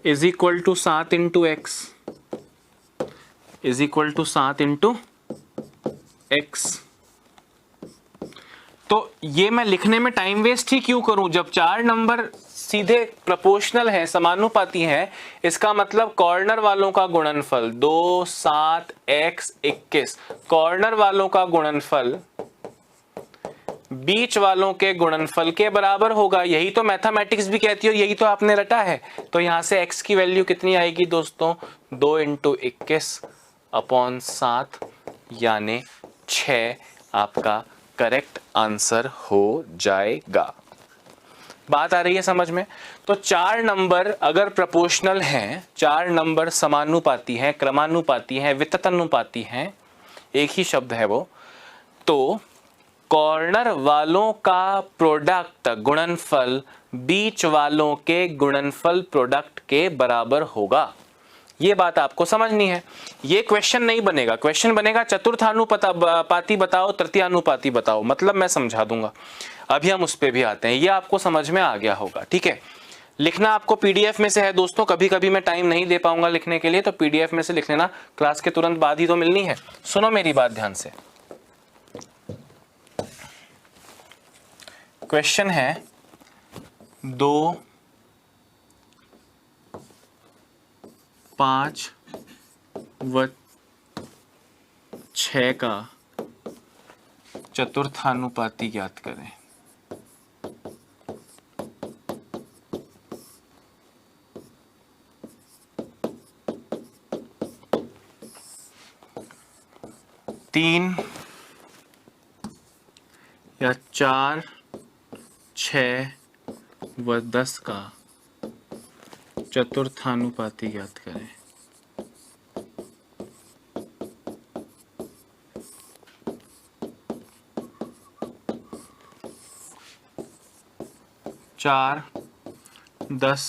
is equal to 7 into x is equal to 7 into x. तो ये मैं लिखने में टाइम वेस्ट ही क्यों करूं जब चार नंबर सीधे प्रोपोर्शनल है, समानुपाती है। इसका मतलब कॉर्नर वालों का गुणनफल 2 7 x 21 कॉर्नर वालों का गुणनफल बीच वालों के गुणनफल के बराबर होगा। यही तो मैथमेटिक्स भी कहती है और यही तो आपने रटा है। तो यहां से x की वैल्यू कितनी आएगी दोस्तों, 2 इंटू 21 अपॉन 7 यानी 6 आपका करेक्ट आंसर हो जाएगा। बात आ रही है समझ में। तो चार नंबर अगर प्रोपोर्शनल हैं, चार नंबर समानुपाती हैं, क्रमानुपाती हैं, विततानुपाती हैं, एक ही शब्द है वो, तो कॉर्नर वालों का प्रोडक्ट गुणनफल बीच वालों के गुणनफल प्रोडक्ट के बराबर होगा। ये बात आपको समझनी है। ये क्वेश्चन नहीं बनेगा, क्वेश्चन बनेगा चतुर्थानुपाती बताओ, तृतीयानुपाती बताओ, मतलब मैं समझा दूंगा। अभी हम उस पे भी आते हैं, ये आपको समझ में आ गया होगा। ठीक है, लिखना आपको पीडीएफ में से है दोस्तों। कभी कभी मैं टाइम नहीं दे पाऊंगा लिखने के लिए, तो पीडीएफ में से लिख लेना, क्लास के तुरंत बाद ही तो मिलनी है। सुनो मेरी बात ध्यान से। क्वेश्चन है 2 5 व 6 का चतुर्थानुपाती ज्ञात करें। तीन या 4 6 व 10 का चतुर्थानुपाती ज्ञात करें। चार 10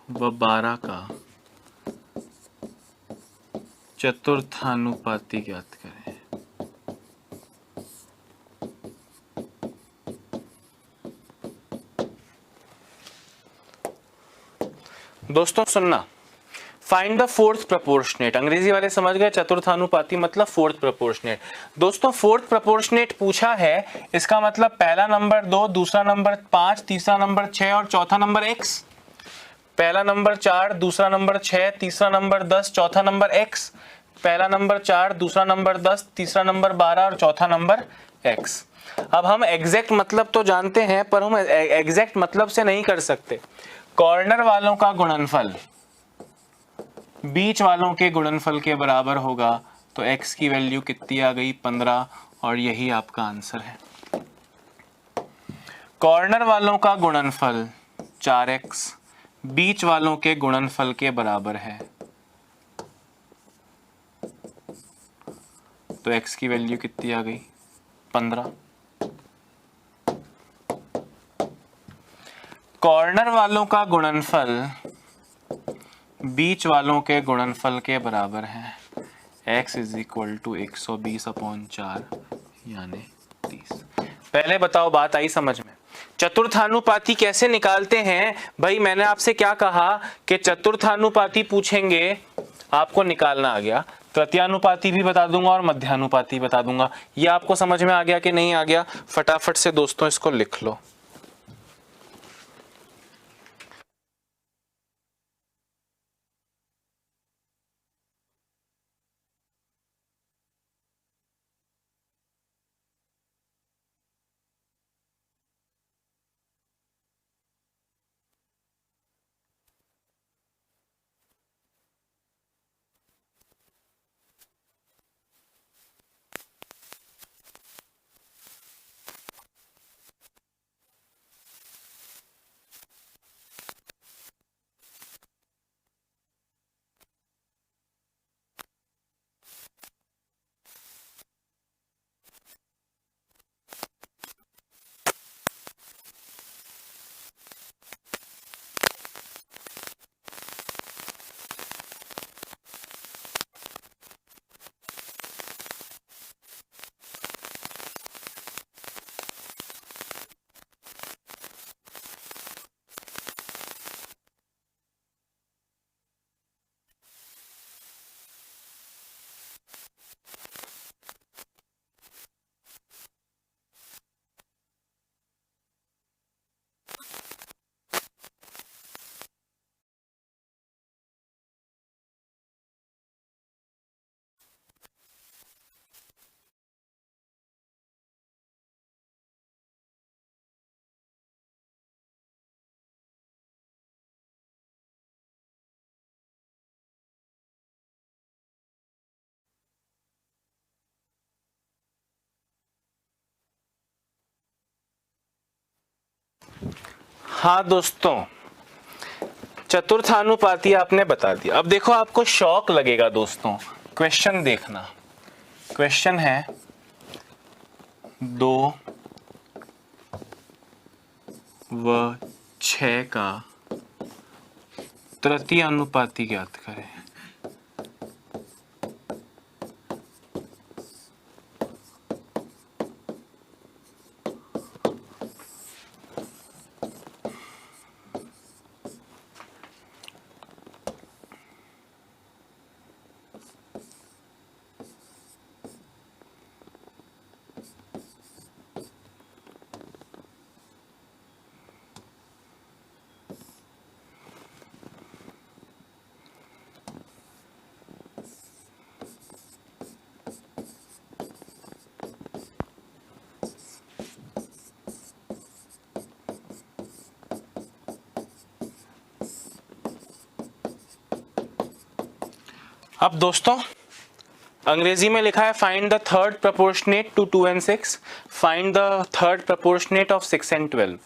व 12 का चतुर्थानुपाती ज्ञात करें। दोस्तों सुनना, फाइंड द फोर्थ प्रोपोर्शनेट। अंग्रेजी वाले समझ गए, चतुर्थानुपाती मतलब फोर्थ प्रोपोर्शनेट। दोस्तों फोर्थ प्रोपोर्शनेट पूछा है, इसका मतलब पहला नंबर 2, दूसरा नंबर 5, तीसरा नंबर 6 और चौथा नंबर x। पहला नंबर 4, दूसरा नंबर 6, तीसरा नंबर 10, चौथा नंबर x। पहला नंबर 4, दूसरा नंबर 10, तीसरा नंबर 12 और चौथा नंबर x। अब हम एग्जैक्ट मतलब तो जानते हैं, पर हम एग्जैक्ट मतलब से नहीं कर सकते। कॉर्नर वालों का गुणनफल बीच वालों के गुणनफल के बराबर होगा, तो x की वैल्यू कितनी आ गई, 15, और यही आपका आंसर है। कॉर्नर वालों का गुणनफल 4x बीच वालों के गुणनफल के बराबर है, तो x की वैल्यू कितनी आ गई, 15। कॉर्नर वालों का गुणनफल बीच वालों के गुणनफल के बराबर है, x is equal to 120 upon 4 यानी 30। पहले बताओ बात आई समझ में। चतुर्थानुपाती कैसे निकालते हैं भाई, मैंने आपसे क्या कहा कि चतुर्थानुपाती पूछेंगे, आपको निकालना आ गया। तृतीयानुपाती भी बता दूंगा और मध्यानुपाती बता दूंगा। ये आपको समझ में आ गया कि नहीं आ गया? फटाफट से दोस्तों इसको लिख लो। हाँ दोस्तों, चतुर्थानुपाती आपने बता दिया। अब देखो आपको शौक लगेगा दोस्तों, क्वेश्चन देखना। क्वेश्चन है 2 व 6 का तृतीय अनुपाती ज्ञात करें। अब दोस्तों अंग्रेजी में लिखा है find the third proportionate to 2 and 6, find the third proportionate of 6 and 12।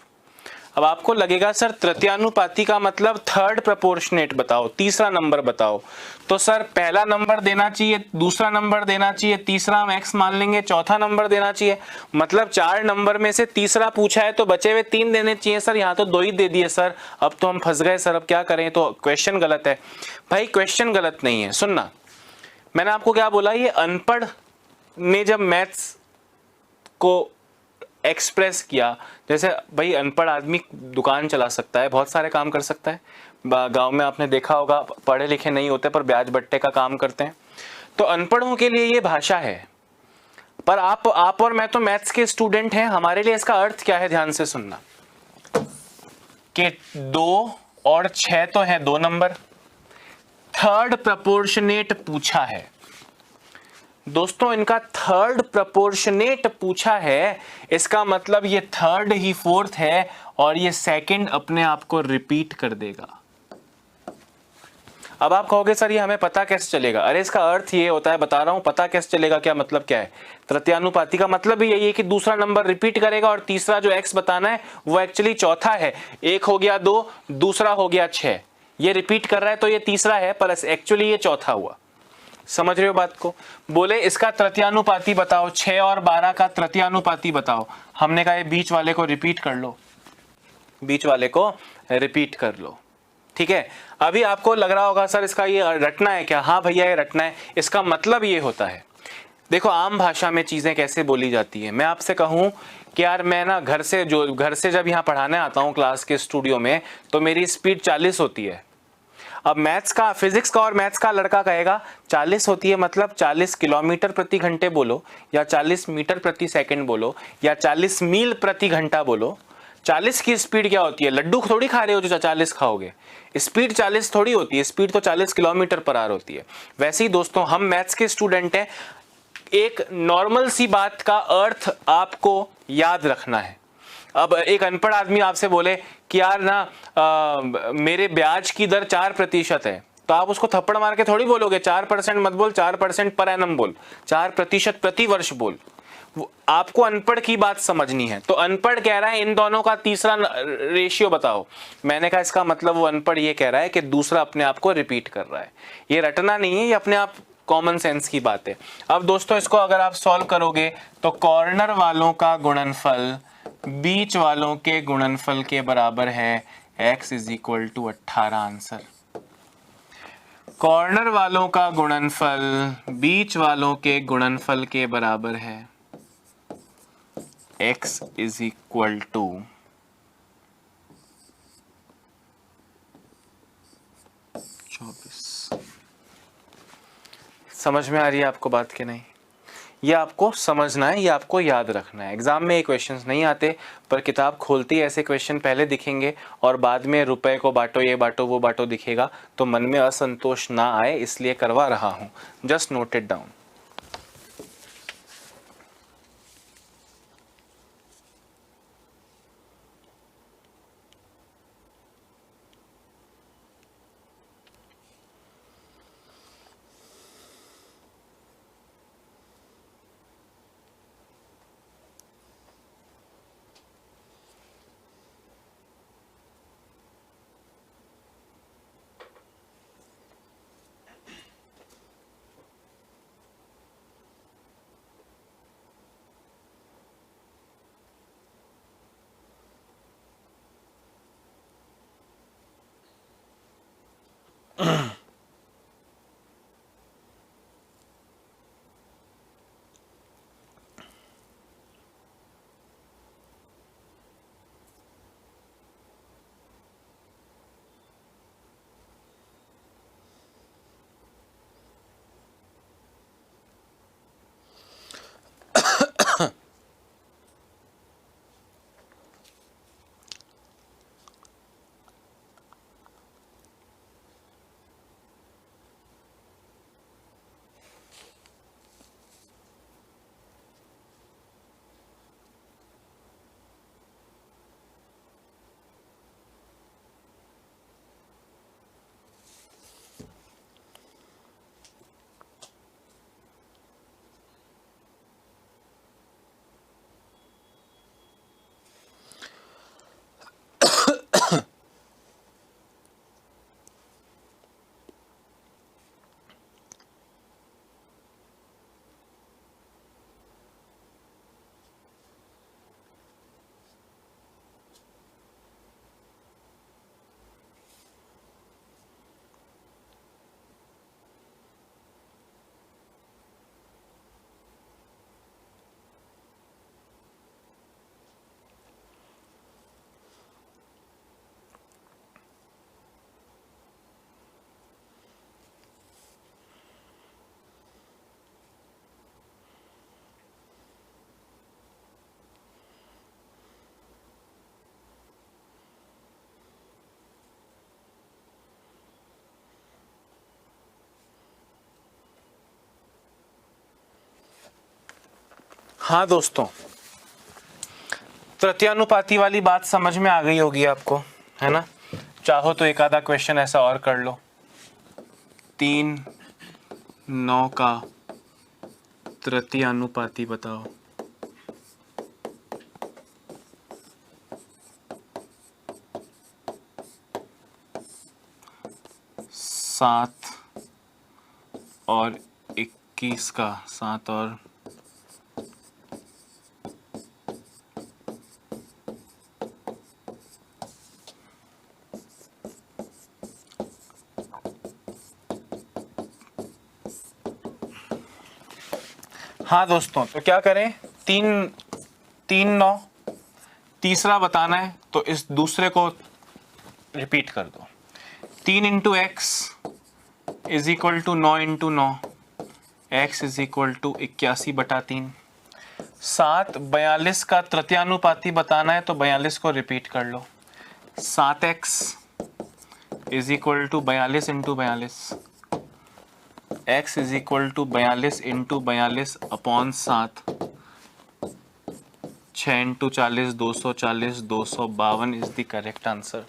अब आपको लगेगा सर तृतीयानुपाती का मतलब थर्ड प्रपोर्शनेट बताओ, तीसरा नंबर बताओ। तो सर पहला नंबर देना चाहिए, दूसरा नंबर देना चाहिए, तीसरा हम x मान लेंगे, चौथा नंबर देना चाहिए। मतलब 4 नंबर में से तीसरा पूछा है तो बचे हुए 3 देने चाहिए सर, यहाँ तो 2 ही दे दिए सर। अब तो हम फंस गए सर, अब क्या करें? तो क्वेश्चन गलत है। भाई क्वेश्चन गलत नहीं है, सुनना, मैंने आपको क्या बोला, ये अनपढ़ ने जब मैथ्स को एक्सप्रेस किया, जैसे भाई अनपढ़ आदमी दुकान चला सकता है, बहुत सारे काम कर सकता है। गांव में आपने देखा होगा पढ़े लिखे नहीं होते पर ब्याज बट्टे का काम करते हैं। तो अनपढ़ों के लिए ये भाषा है, पर आप और मैं तो मैथ्स के स्टूडेंट हैं, हमारे लिए इसका अर्थ क्या है ध्यान से सुनना। कि 2 और 6 तो है 2 नंबर, थर्ड प्रपोर्शनेट पूछा है दोस्तों, इनका थर्ड प्रपोर्शनेट पूछा है, इसका मतलब ये थर्ड ही फोर्थ है और ये सेकंड अपने आप को रिपीट कर देगा। अब आप कहोगे सर ये हमें पता कैसे चलेगा? अरे इसका अर्थ ये होता है, बता रहा हूं, पता कैसे चलेगा, क्या मतलब क्या है? तृतीयानुपाती का मतलब भी यही है कि दूसरा नंबर रिपीट करेगा और तीसरा जो x बताना है वो एक्चुअली चौथा है। एक हो गया 2, दूसरा हो गया 6, ये रिपीट कर रहा है तो ये तीसरा है, पर एक्चुअली ये चौथा हुआ। समझ रहे हो बात को? बोले इसका तृतीयानुपाती बताओ, 6 और 12 का तृतीयानुपाती बताओ। हमने कहा ये बीच वाले को रिपीट कर लो, बीच वाले को रिपीट कर लो, ठीक है। अभी आपको लग रहा होगा सर इसका ये रटना है क्या? हाँ भैया ये रटना है। इसका मतलब ये होता है, देखो आम भाषा में चीजें कैसे बोली जाती है। मैं आपसे कहूं कि यार मैं ना घर से जब यहाँ पढ़ाने आता हूँ क्लास के स्टूडियो में, तो मेरी स्पीड 40 होती है। अब मैथ्स का, फिजिक्स का और मैथ्स का लड़का कहेगा 40 होती है मतलब 40 किलोमीटर प्रति घंटे बोलो, या 40 मीटर प्रति सेकंड बोलो, या 40 मील प्रति घंटा बोलो। 40 की स्पीड क्या होती है? लड्डू थोड़ी खा रहे हो जो 40 खाओगे, स्पीड 40 थोड़ी होती है, स्पीड तो 40 किलोमीटर पर आवर होती है। वैसे ही दोस्तों हम मैथ्स के स्टूडेंट हैं, एक नॉर्मल सी बात का अर्थ आपको याद रखना है। अब एक अनपढ़ आदमी आपसे बोले कि यार ना मेरे ब्याज की दर 4% है, तो आप उसको थप्पड़ मार के थोड़ी बोलोगे 4% मत बोल, 4% पर एनम बोल, 4% प्रति वर्ष बोल। आपको अनपढ़ की बात समझनी है। तो अनपढ़ कह रहा है इन दोनों का तीसरा रेशियो बताओ। मैंने कहा इसका मतलब वो अनपढ़ ये कह रहा है कि दूसरा अपने आप को रिपीट कर रहा है। ये रटना नहीं है, ये अपने आप कॉमन सेंस की बात है। अब दोस्तों इसको अगर आप सॉल्व करोगे तो कॉर्नर वालों का गुणनफल बीच वालों के गुणनफल के बराबर है, x is equal to 18। Answer, corner वालों का गुणनफल बीच वालों के गुणनफल के बराबर है, x इज इक्वल टू 24। समझ में आ रही है आपको बात कि नहीं? ये आपको समझना है, ये आपको याद रखना है। एग्जाम में ये क्वेश्चंस नहीं आते, पर किताब खोलते ही ऐसे क्वेश्चन पहले दिखेंगे और बाद में रुपए को बांटो, ये बांटो, वो बांटो दिखेगा, तो मन में असंतोष ना आए, इसलिए करवा रहा हूं। Just note it down. हाँ दोस्तों, तृतीयानुपाती वाली बात समझ में आ गई होगी आपको, है ना। चाहो तो एक आधा क्वेश्चन ऐसा और कर लो। 3/9 का तृतीयानुपाती बताओ। सात और 21 का, 7 और हाँ दोस्तों, तो क्या करें, 3/9 तीसरा बताना है तो इस दूसरे को रिपीट कर दो। 3 into x is equal to 9 into 9, x is equal to 81/3। 7 42 का तृतीयानुपाती बताना है तो 42 को रिपीट कर लो। 7x is equal to 42 into 42, x is equal to 42 into 42 upon 7। 6 into 40 240, 252 is the correct answer.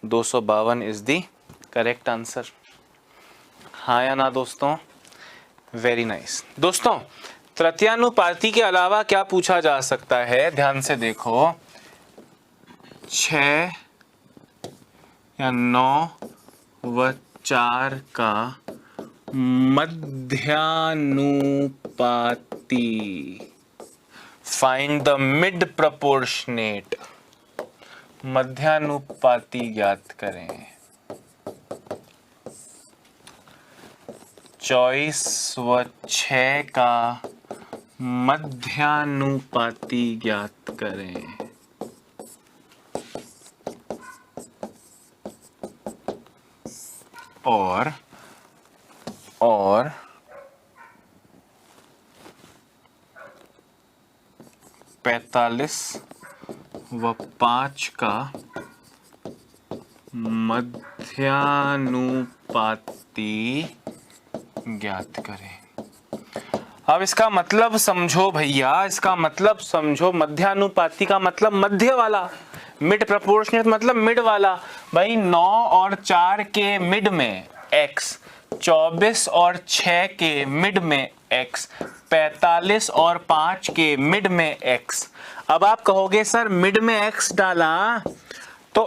252 is the correct answer. हाँ या ना दोस्तों? Very nice. दोस्तों, तृतीयानुपाती के अलावा क्या पूछा जा सकता है, ध्यान से देखो। 6 या 9 व 4 का मध्यानुपाती। Find the mid proportionate. मध्यानुपाती ज्ञात करें। 24 व 6 का मध्यानुपाती ज्ञात करें। और 45 व 5 का मध्यानुपाती ज्ञात करें। अब इसका मतलब समझो भैया, इसका मतलब समझो। मध्यानुपाती का मतलब मध्य वाला, मिड प्रोपोर्शनेट मतलब मिड वाला। भाई 9 और 4 के मिड में x, 24 और 6 के मिड में x, 45 और 5 के मिड में x। अब आप कहोगे सर मिड में x डाला तो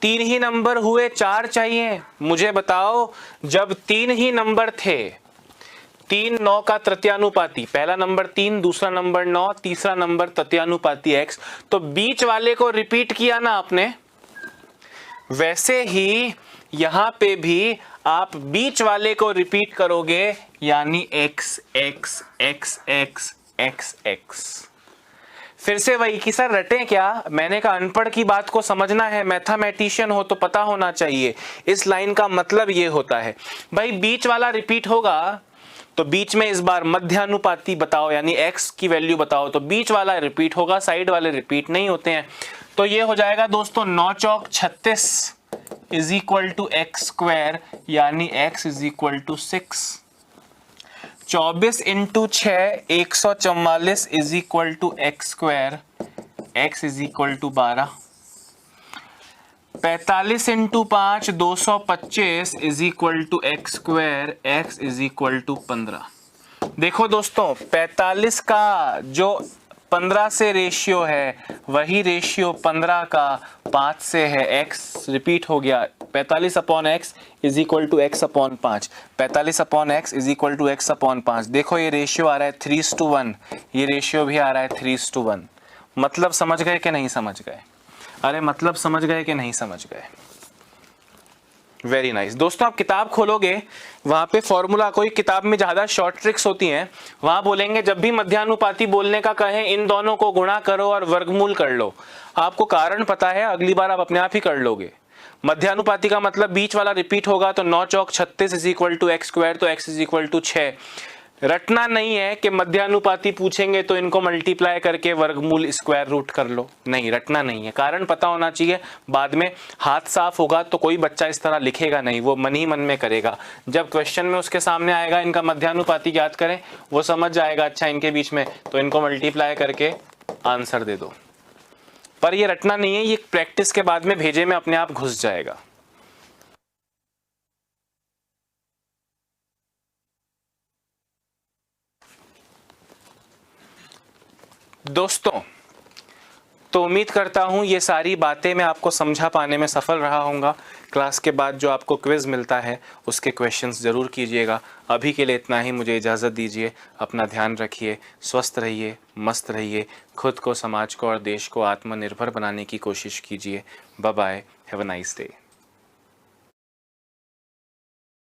3 ही नंबर हुए, 4 चाहिए। मुझे बताओ, जब 3 ही नंबर थे, 3/9 का तृतीयानुपाती, पहला नंबर 3, दूसरा नंबर 9, तीसरा नंबर तृतीयानुपाती x, तो बीच वाले को रिपीट किया ना आपने। वैसे ही यहां पे भी आप बीच वाले को रिपीट करोगे, यानी x x x x x x। फिर से वही कि सर रटें क्या, मैंने कहा अनपढ़ की बात को समझना है, मैथमेटिशियन हो तो पता होना चाहिए। इस लाइन का मतलब ये होता है भाई बीच वाला रिपीट होगा तो बीच में इस बार मध्यानुपाती बताओ, यानी x की वैल्यू बताओ, तो बीच वाला रिपीट होगा, साइड वाले रिपीट नहीं होते हैं। तो ये हो जाएगा दोस्तों 9 चौक 36 is equal to x square, यानी x is equal to 6। 24 into 6 144 is equal to x square, x is equal to 12। 45 into 5 225 is equal to x square, x is equal to 15। देखो दोस्तों 45 का जो 15 से रेशियो है वही रेशियो 15 का 5 से है, x रिपीट हो गया, 45 upon x is equal to x upon 5, 45 upon x is equal to x upon 5। देखो ये रेशियो आ रहा है 3:1, ये रेशियो भी आ रहा है 3:1। मतलब समझ गए कि नहीं समझ गए? अरे मतलब समझ गए कि नहीं समझ गए? Very nice. दोस्तों आप किताब खोलोगे वहां पे फॉर्मूला, कोई किताब में ज्यादा शॉर्ट ट्रिक्स होती हैं, वहां बोलेंगे जब भी मध्यानुपाती बोलने का कहें इन दोनों को गुणा करो और वर्गमूल कर लो। आपको कारण पता है, अगली बार आप अपने आप ही कर लोगे। मध्यानुपाती का मतलब बीच वाला रिपीट होगा, तो 9 चौक 36 is equal to x square, तो x इज इक्वल टू 6। रटना नहीं है कि मध्यानुपाती पूछेंगे तो इनको मल्टीप्लाई करके वर्गमूल स्क्वायर रूट कर लो, नहीं रटना नहीं है, कारण पता होना चाहिए। बाद में हाथ साफ होगा तो कोई बच्चा इस तरह लिखेगा नहीं, वो मन ही मन में करेगा। जब क्वेश्चन में उसके सामने आएगा इनका मध्यानुपाती ज्ञात करें, वो समझ जाएगा अच्छा इनके बीच में, तो इनको मल्टीप्लाई करके आंसर दे दो। पर ये रटना नहीं है, ये प्रैक्टिस के बाद में भेजे में अपने आप घुस जाएगा। दोस्तों तो उम्मीद करता हूं ये सारी बातें मैं आपको समझा पाने में सफल रहा हूँगा। क्लास के बाद जो आपको क्विज मिलता है उसके क्वेश्चंस जरूर कीजिएगा। अभी के लिए इतना ही, मुझे इजाज़त दीजिए। अपना ध्यान रखिए, स्वस्थ रहिए, मस्त रहिए, खुद को, समाज को और देश को आत्मनिर्भर बनाने की कोशिश कीजिए। Bye bye, have a nice day.